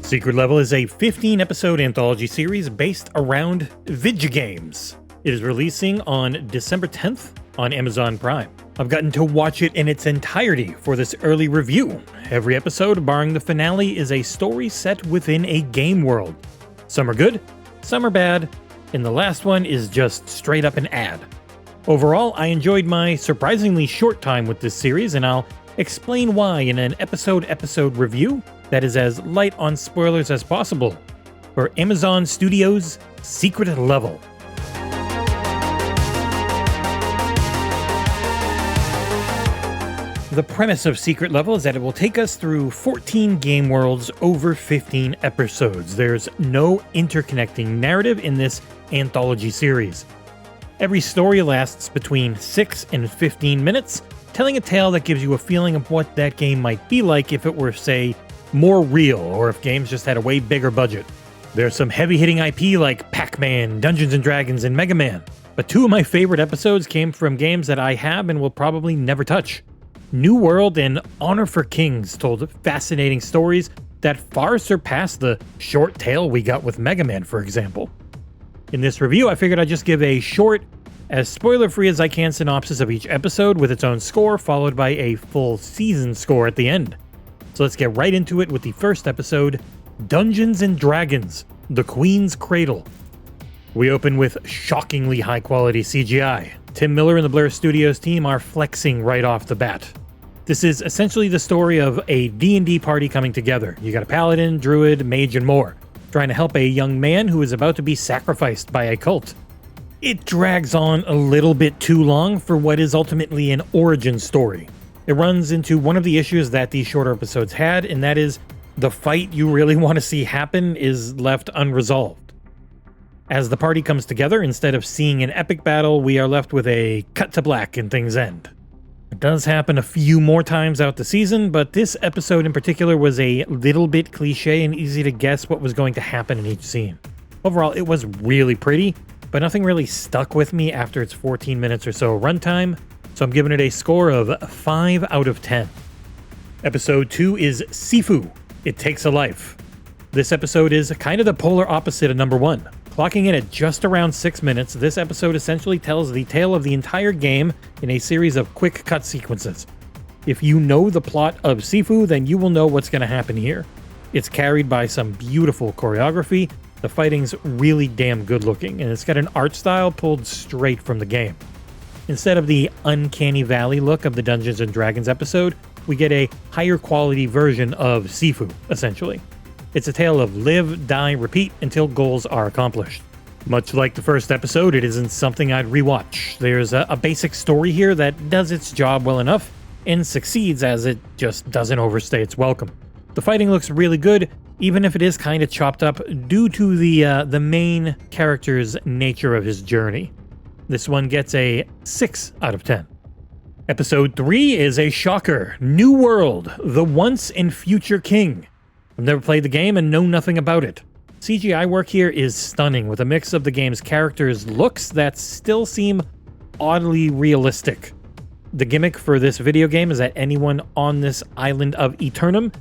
Secret Level is a 15-episode anthology series based around video games. It is releasing on December 10th on Amazon Prime. I've gotten to watch it in its entirety for this early review. Every episode, barring the finale, is a story set within a game world. Some are good, some are bad, and the last one is just straight up an ad. Overall, I enjoyed my surprisingly short time with this series, and I'll explain why in an episode review that is as light on spoilers as possible for Amazon Studios' Secret Level. The premise of Secret Level is that it will take us through 14 game worlds over 15 episodes. There's no interconnecting narrative in this anthology series. Every story lasts between 6 and 15 minutes, telling a tale that gives you a feeling of what that game might be like if it were, say, more real, or if games just had a way bigger budget. There's some heavy-hitting IP like Pac-Man, Dungeons & Dragons, and Mega Man, but two of my favorite episodes came from games that I have and will probably never touch. New World and Honor for Kings told fascinating stories that far surpassed the short tale we got with Mega Man, for example. In this review, I figured I'd just give a short, as spoiler-free as I can synopsis of each episode with its own score, followed by a full season score at the end. So let's get right into it with the first episode, Dungeons & Dragons, The Queen's Cradle. We open with shockingly high-quality CGI. Tim Miller and the Blair Studios team are flexing right off the bat. This is essentially the story of a D&D party coming together. You got a paladin, druid, mage, and more, trying to help a young man who is about to be sacrificed by a cult. It drags on a little bit too long for what is ultimately an origin story. It runs into one of the issues that these shorter episodes had, and that is the fight you really want to see happen is left unresolved. As the party comes together, instead of seeing an epic battle, we are left with a cut to black and things end. It does happen a few more times out the season, but this episode in particular was a little bit cliche and easy to guess what was going to happen in each scene. Overall, it was really pretty, but nothing really stuck with me after its 14 minutes or so runtime, so I'm giving it a score of 5 out of 10. Episode 2 is Sifu, It Takes a Life. This episode is kind of the polar opposite of number 1. Clocking in at just around 6 minutes, this episode essentially tells the tale of the entire game in a series of quick cut sequences. If you know the plot of Sifu, then you will know what's going to happen here. It's carried by some beautiful choreography, the fighting's really damn good looking, and it's got an art style pulled straight from the game. Instead of the uncanny valley look of the Dungeons & Dragons episode, we get a higher quality version of Sifu, essentially. It's a tale of live, die, repeat until goals are accomplished. Much like the first episode, it isn't something I'd rewatch. There's a basic story here that does its job well enough and succeeds as it just doesn't overstay its welcome. The fighting looks really good, even if it is kind of chopped up due to the main character's nature of his journey. This one gets a 6 out of 10. Episode 3 is a shocker. New World, The Once and Future King. I've never played the game and know nothing about it. CGI work here is stunning, with a mix of the game's characters' looks that still seem oddly realistic. The gimmick for this video game is that anyone on this island of Eternum,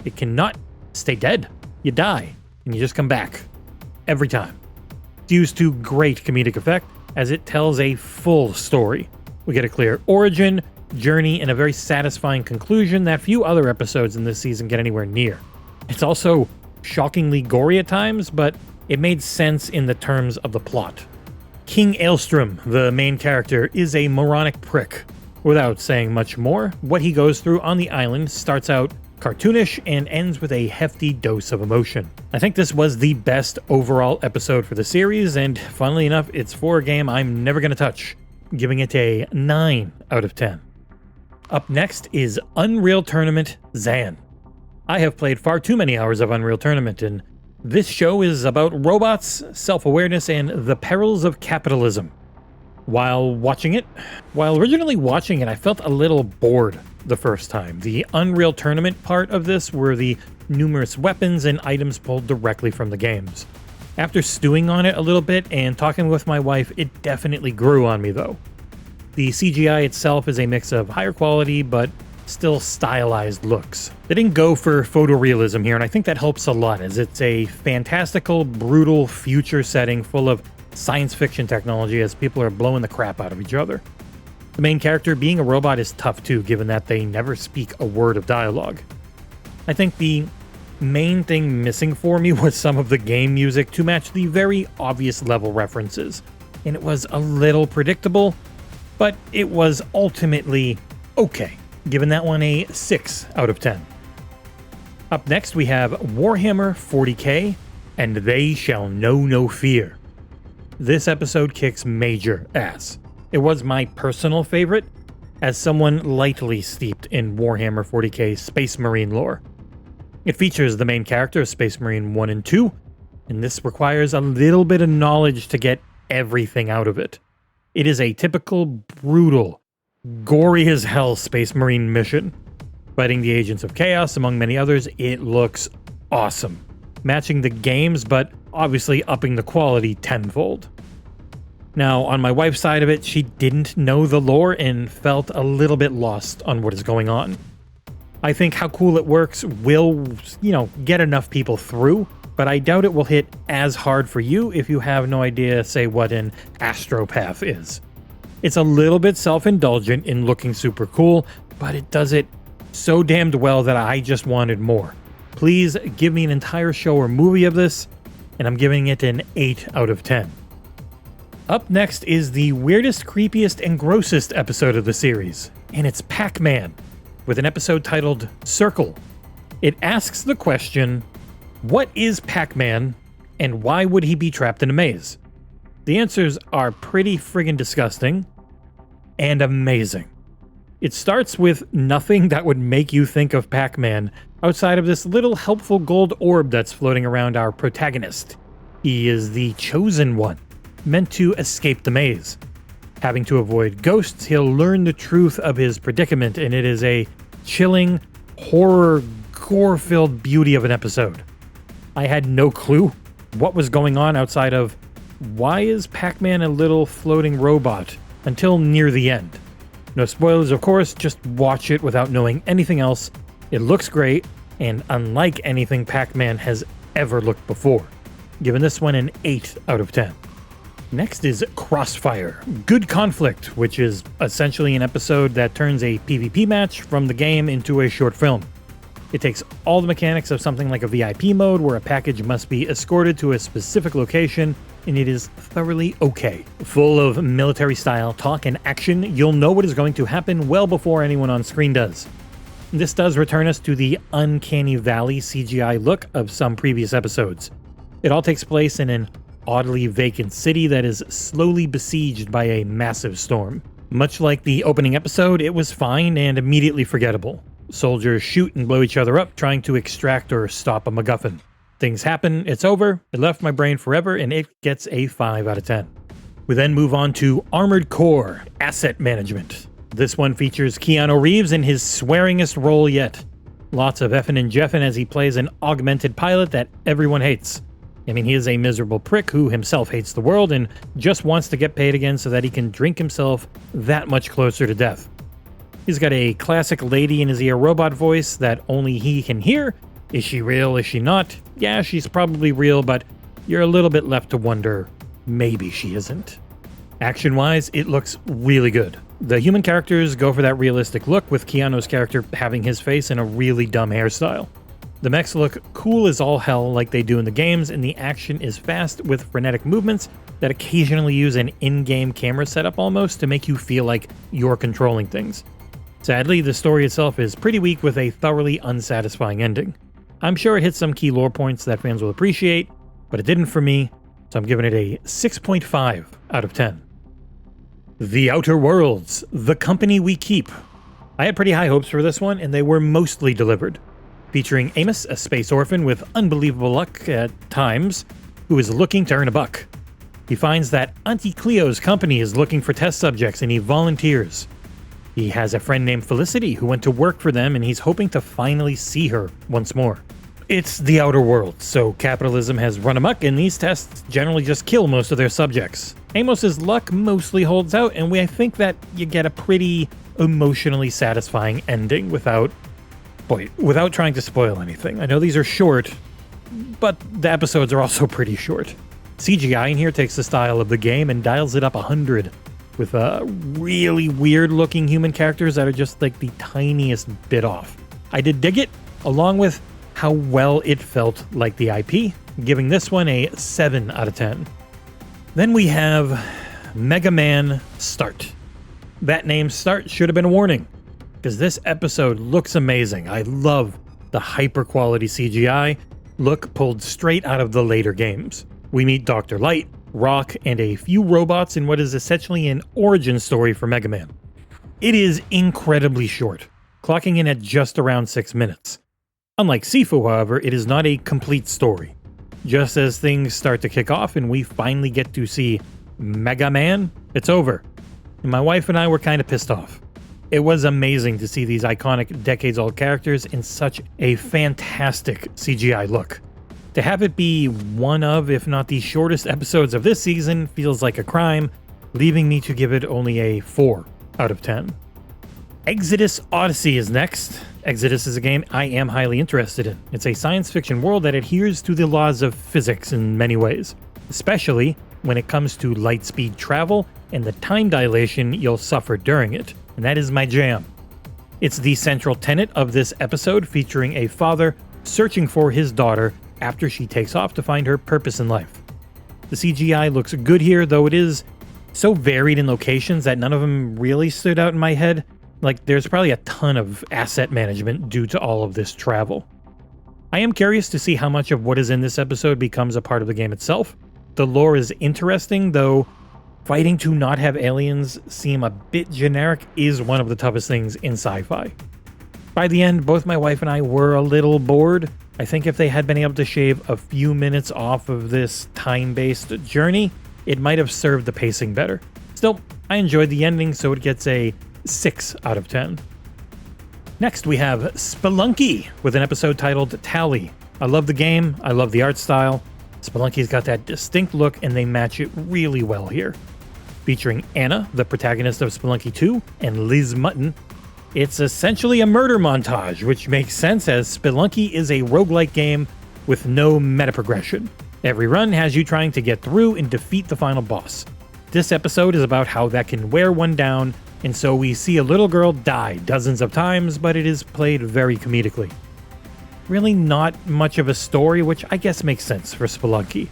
it cannot stay dead. You die, and you just come back. Every time. It's used to great comedic effect, as it tells a full story. We get a clear origin, journey, and a very satisfying conclusion that few other episodes in this season get anywhere near. It's also shockingly gory at times, but it made sense in the terms of the plot. King Aelstrom, the main character, is a moronic prick. Without saying much more, what he goes through on the island starts out cartoonish and ends with a hefty dose of emotion. I think this was the best overall episode for the series, and funnily enough, it's for a game I'm never going to touch, giving it a 9 out of 10. Up next is Unreal Tournament Zan. I have played far too many hours of Unreal Tournament, and this show is about robots, self-awareness, and the perils of capitalism. While originally watching it, I felt a little bored the first time. The Unreal Tournament part of this were the numerous weapons and items pulled directly from the games. After stewing on it a little bit and talking with my wife, it definitely grew on me though. The CGI itself is a mix of higher quality but still stylized looks. They didn't go for photorealism here, and I think that helps a lot, as it's a fantastical, brutal future setting full of science fiction technology as people are blowing the crap out of each other. The main character being a robot is tough too, given that they never speak a word of dialogue. I think the main thing missing for me was some of the game music to match the very obvious level references, and it was a little predictable, but it was ultimately okay, giving that one a 6 out of 10. Up next we have Warhammer 40k, and They Shall Know No Fear. This episode kicks major ass. It was my personal favorite, as someone lightly steeped in Warhammer 40k Space Marine lore. It features the main character of Space Marine 1 and 2, and this requires a little bit of knowledge to get everything out of it. It is a typical, brutal, gory as hell Space Marine mission. Fighting the Agents of Chaos, among many others, it looks awesome. Matching the games, but obviously upping the quality tenfold. Now, on my wife's side of it, she didn't know the lore and felt a little bit lost on what is going on. I think how cool it works will, get enough people through, but I doubt it will hit as hard for you if you have no idea, say, what an astropath is. It's a little bit self-indulgent in looking super cool, but it does it so damned well that I just wanted more. Please give me an entire show or movie of this, and I'm giving it an 8 out of 10. Up next is the weirdest, creepiest, and grossest episode of the series, and it's Pac-Man, with an episode titled Circle. It asks the question, what is Pac-Man, and why would he be trapped in a maze? The answers are pretty friggin' disgusting, and amazing. It starts with nothing that would make you think of Pac-Man outside of this little helpful gold orb that's floating around our protagonist. He is the chosen one, meant to escape the maze. Having to avoid ghosts, he'll learn the truth of his predicament, and it is a chilling, horror, gore-filled beauty of an episode. I had no clue what was going on outside of, why is Pac-Man a little floating robot, until near the end. No spoilers, of course, just watch it without knowing anything else. It looks great, and unlike anything Pac-Man has ever looked before. Giving this one an 8 out of 10. Next is Crossfire, Good Conflict, which is essentially an episode that turns a PvP match from the game into a short film. It takes all the mechanics of something like a VIP mode where a package must be escorted to a specific location, and it is thoroughly okay. Full of military-style talk and action, you'll know what is going to happen well before anyone on screen does. This does return us to the uncanny valley CGI look of some previous episodes. It all takes place in an oddly vacant city that is slowly besieged by a massive storm. Much like the opening episode, it was fine and immediately forgettable. Soldiers shoot and blow each other up trying to extract or stop a MacGuffin. Things happen, it's over, it left my brain forever, and it gets a 5 out of 10. We then move on to Armored Core, Asset Management. This one features Keanu Reeves in his swearingest role yet. Lots of effing and jeffing as he plays an augmented pilot that everyone hates. I mean, he is a miserable prick who himself hates the world and just wants to get paid again so that he can drink himself that much closer to death. He's got a classic lady in his ear robot voice that only he can hear. Is she real? Is she not? Yeah, she's probably real, but you're a little bit left to wonder, maybe she isn't. Action-wise, it looks really good. The human characters go for that realistic look, with Keanu's character having his face in a really dumb hairstyle. The mechs look cool as all hell like they do in the games, and the action is fast with frenetic movements that occasionally use an in-game camera setup almost to make you feel like you're controlling things. Sadly, the story itself is pretty weak with a thoroughly unsatisfying ending. I'm sure it hits some key lore points that fans will appreciate, but it didn't for me, so I'm giving it a 6.5 out of 10. The Outer Worlds, The Company We Keep. I had pretty high hopes for this one, and they were mostly delivered. Featuring Amos, a space orphan with unbelievable luck at times, who is looking to earn a buck. He finds that Auntie Cleo's company is looking for test subjects, and he volunteers. He has a friend named Felicity who went to work for them, and he's hoping to finally see her once more. It's the Outer Worlds, so capitalism has run amok, and these tests generally just kill most of their subjects. Amos's luck mostly holds out, and I think that you get a pretty emotionally satisfying ending without trying to spoil anything. I know these are short, but the episodes are also pretty short. CGI in here takes the style of the game and dials it up 100 with really weird looking human characters that are just like the tiniest bit off. I did dig it, along with how well it felt like the IP, giving this one a 7 out of 10. Then we have Mega Man Start. That name Start should have been a warning, because this episode looks amazing. I love the hyper quality CGI look pulled straight out of the later games. We meet Dr. Light, Rock, and a few robots in what is essentially an origin story for Mega Man. It is incredibly short, clocking in at just around 6 minutes. Unlike Sifu, however, it is not a complete story. Just as things start to kick off and we finally get to see Mega Man, it's over. And my wife and I were kind of pissed off. It was amazing to see these iconic decades-old characters in such a fantastic CGI look. To have it be one of, if not the shortest episodes of this season, feels like a crime, leaving me to give it only a 4 out of 10. Exodus Odyssey is next. Exodus is a game I am highly interested in. It's a science fiction world that adheres to the laws of physics in many ways, especially when it comes to light speed travel and the time dilation you'll suffer during it, and that is my jam. It's the central tenet of this episode, featuring a father searching for his daughter after she takes off to find her purpose in life. The CGI looks good here, though it is so varied in locations that none of them really stood out in my head. Like, there's probably a ton of asset management due to all of this travel. I am curious to see how much of what is in this episode becomes a part of the game itself. The lore is interesting, though fighting to not have aliens seem a bit generic is one of the toughest things in sci-fi. By the end, both my wife and I were a little bored. I think if they had been able to shave a few minutes off of this time-based journey, it might have served the pacing better. Still, I enjoyed the ending, so it gets a 6 out of 10. Next, we have Spelunky with an episode titled Tally. I love the game, I love the art style. Spelunky's got that distinct look, and they match it really well here. Featuring Anna, the protagonist of Spelunky 2, and Liz Mutton, it's essentially a murder montage, which makes sense as Spelunky is a roguelike game with no meta progression. Every run has you trying to get through and defeat the final boss. This episode is about how that can wear one down, and so we see a little girl die dozens of times, but it is played very comedically. Really not much of a story, which I guess makes sense for Spelunky.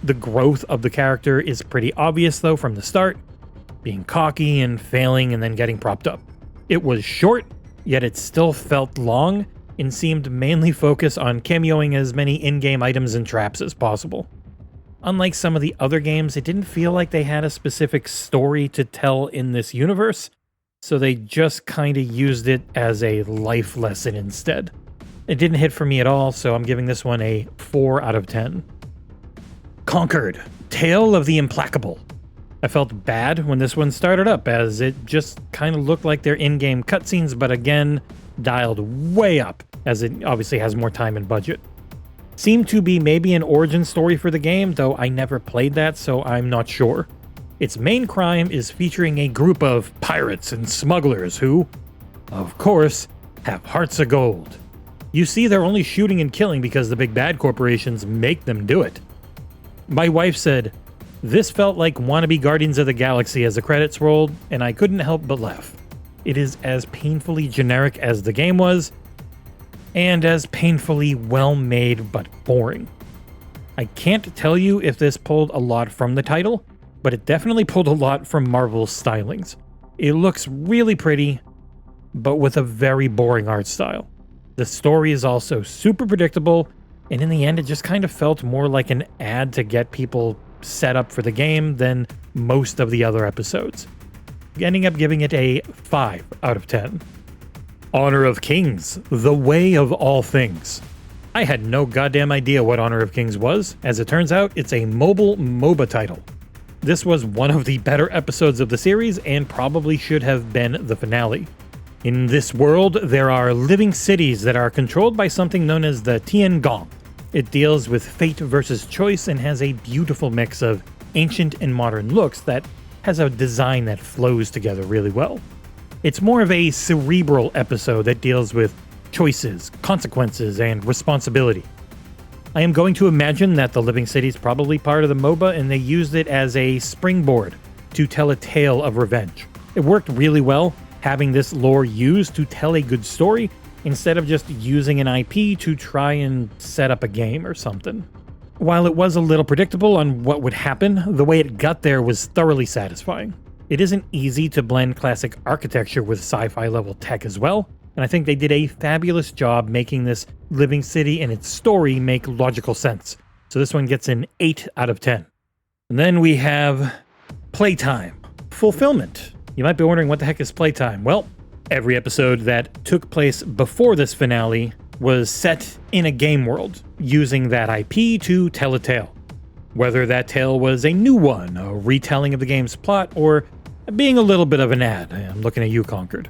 The growth of the character is pretty obvious though from the start, being cocky and failing and then getting propped up. It was short, yet it still felt long and seemed mainly focused on cameoing as many in-game items and traps as possible. Unlike some of the other games, it didn't feel like they had a specific story to tell in this universe, so they just kinda used it as a life lesson instead. It didn't hit for me at all, so I'm giving this one a 4 out of 10. Concord, Tale of the Implacable. I felt bad when this one started up, as it just kind of looked like their in-game cutscenes, but again, dialed way up, as it obviously has more time and budget. Seemed to be maybe an origin story for the game, though I never played that, so I'm not sure. Its main crime is featuring a group of pirates and smugglers who, of course, have hearts of gold. You see, they're only shooting and killing because the big bad corporations make them do it. My wife said, "This felt like wannabe Guardians of the Galaxy" as the credits rolled, and I couldn't help but laugh. It is as painfully generic as the game was, and as painfully well-made but boring. I can't tell you if this pulled a lot from the title, but it definitely pulled a lot from Marvel's stylings. It looks really pretty, but with a very boring art style. The story is also super predictable, and in the end it just kind of felt more like an ad to get people set up for the game than most of the other episodes. Ending up giving it a 5 out of 10. Honor of Kings, The Way of All Things. I had no goddamn idea what Honor of Kings was. As it turns out, it's a mobile MOBA title. This was one of the better episodes of the series and probably should have been the finale. In this world, there are living cities that are controlled by something known as the Tiangong. It deals with fate versus choice and has a beautiful mix of ancient and modern looks that has a design that flows together really well. It's more of a cerebral episode that deals with choices, consequences, and responsibility. I am going to imagine that the Living City is probably part of the MOBA, and they used it as a springboard to tell a tale of revenge. It worked really well, having this lore used to tell a good story, instead of just using an IP to try and set up a game or something. While it was a little predictable on what would happen, the way it got there was thoroughly satisfying. It isn't easy to blend classic architecture with sci-fi level tech as well, and I think they did a fabulous job making this Living City and its story make logical sense. So this one gets an 8 out of 10. And then we have Playtime. Fulfillment. You might be wondering, what the heck is Playtime? Well, every episode that took place before this finale was set in a game world, using that IP to tell a tale. Whether that tale was a new one, a retelling of the game's plot, or being a little bit of an ad. I'm looking at you, Concord.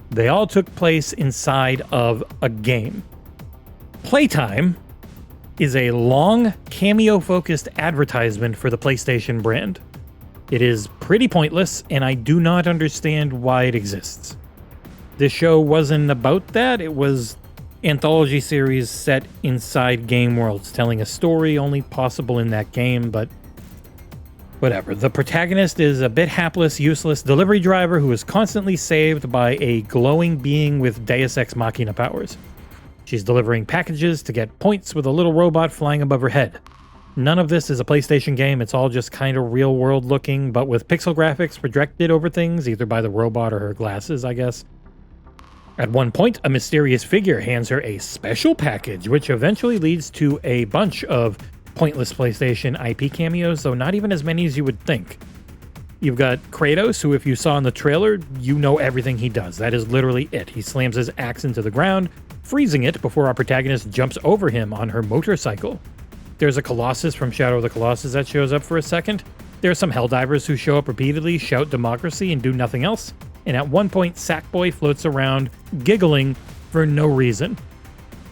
They all took place inside of a game. Playtime is a long, cameo-focused advertisement for the PlayStation brand. It is pretty pointless, and I do not understand why it exists. This show wasn't about that. It was anthology series set inside game worlds, telling a story only possible in that game, but whatever. The protagonist is a bit hapless, useless delivery driver who is constantly saved by a glowing being with Deus Ex Machina powers. She's delivering packages to get points with a little robot flying above her head. None of this is a PlayStation game. It's all just kind of real world looking, but with pixel graphics projected over things, either by the robot or her glasses, I guess. At one point, a mysterious figure hands her a special package, which eventually leads to a bunch of pointless PlayStation IP cameos, though not even as many as you would think. You've got Kratos, who if you saw in the trailer, you know everything he does. That is literally it. He slams his axe into the ground, freezing it before our protagonist jumps over him on her motorcycle. There's a Colossus from Shadow of the Colossus that shows up for a second. There are some Helldivers who show up repeatedly, shout democracy, and do nothing else. And at one point, Sackboy floats around, giggling for no reason.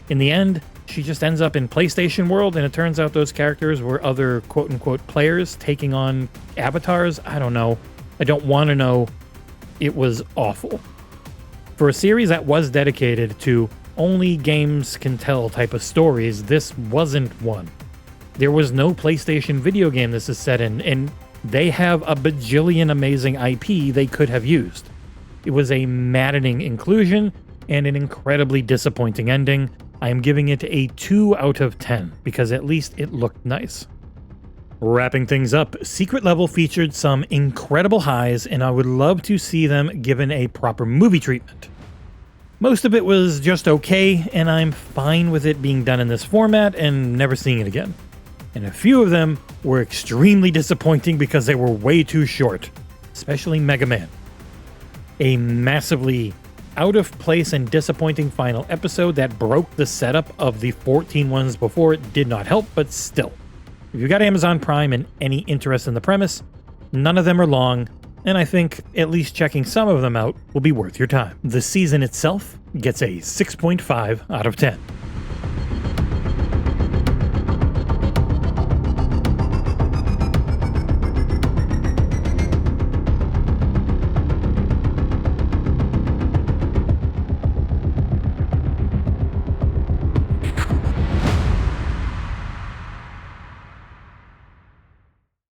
In the end, she just ends up in PlayStation World, and it turns out those characters were other quote-unquote players taking on avatars. I don't know. I don't want to know. It was awful. For a series that was dedicated to only games can tell type of stories, this wasn't one. There was no PlayStation video game this is set in, and they have a bajillion amazing IP they could have used. It was a maddening inclusion and an incredibly disappointing ending. I am giving it a 2 out of 10 because at least it looked nice. Wrapping things up, Secret Level featured some incredible highs, and I would love to see them given a proper movie treatment. Most of it was just okay, and I'm fine with it being done in this format and never seeing it again. And a few of them were extremely disappointing because they were way too short, especially Mega Man. A massively out of place and disappointing final episode that broke the setup of the 14 ones before it did not help, but still. If you've got Amazon Prime and any interest in the premise, none of them are long, and I think at least checking some of them out will be worth your time. The season itself gets a 6.5 out of 10.